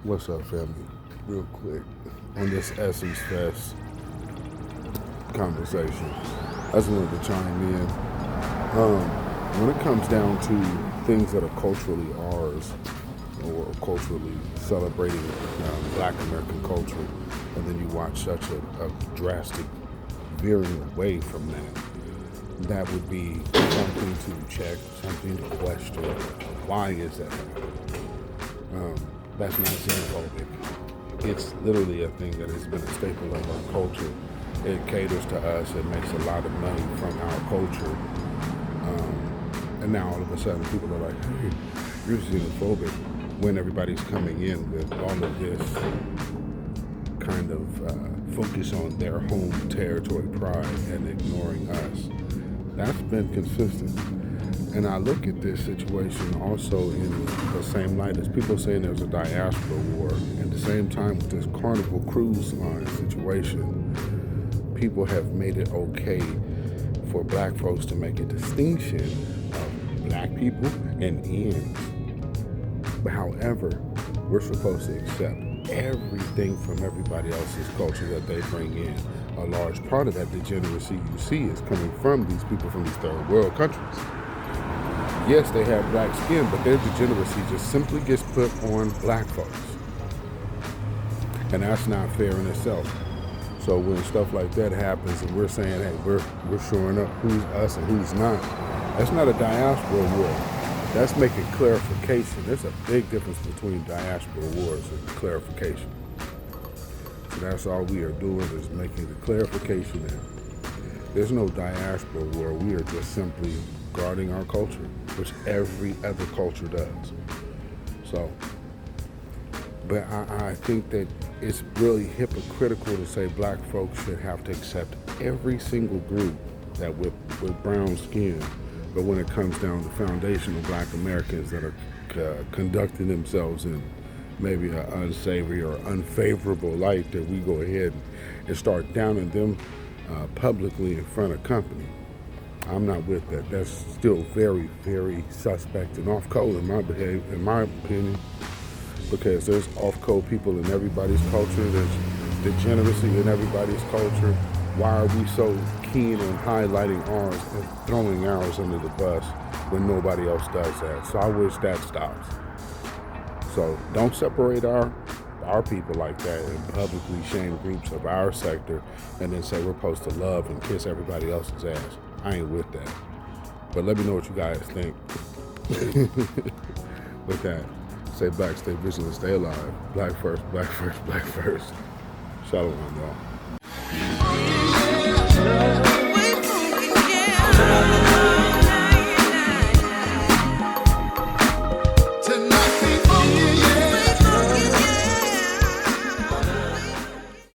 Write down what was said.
What's up, family? Real quick, on this Essence Fest conversation, I just wanted to chime in. When it comes down to things that are culturally ours, or culturally celebrating Black American culture, and then you watch such a drastic veering away from that would be something to check, something to question. Why is that happening? That's not xenophobic. It's literally a thing that has been a staple of our culture. It caters to us. It makes a lot of money from our culture. And now all of a sudden people are like, hey, you're xenophobic, when everybody's coming in with all of this kind of focus on their home territory pride and ignoring us. That's been consistent. And I look at this situation also in the same light as people saying there's a diaspora war. At the same time, with this Carnival cruise line situation, people have made it okay for Black folks to make a distinction of Black people and ends. But however, we're supposed to accept everything from everybody else's culture that they bring in. A large part of that degeneracy you see is coming from these people from these third world countries. Yes, they have black skin, but their degeneracy just simply gets put on Black folks. And that's not fair in itself. So when stuff like that happens and we're saying, hey, we're showing up who's us and who's not, that's not a diaspora war. That's making clarification. There's a big difference between diaspora wars and clarification. So that's all we are doing is making the clarification that there's no diaspora war. We are just simply guarding our culture, which every other culture does. So, but I think that it's really hypocritical to say Black folks should have to accept every single group that with brown skin. But when it comes down to foundational Black Americans that are conducting themselves in maybe an unsavory or unfavorable light, that we go ahead and start downing them publicly in front of company. I'm not with that. That's still very, very suspect and off-code in my opinion, because there's off-code people in everybody's culture. There's degeneracy in everybody's culture. Why are we so keen on highlighting ours and throwing ours under the bus when nobody else does that? So I wish that stops. So don't separate our people like that and publicly shame groups of our sector and then say we're supposed to love and kiss everybody else's ass. I ain't with that. But let me know what you guys think. With that, stay Black, stay vigilant, stay alive. Black first, Black first, Black first. Shalom, y'all.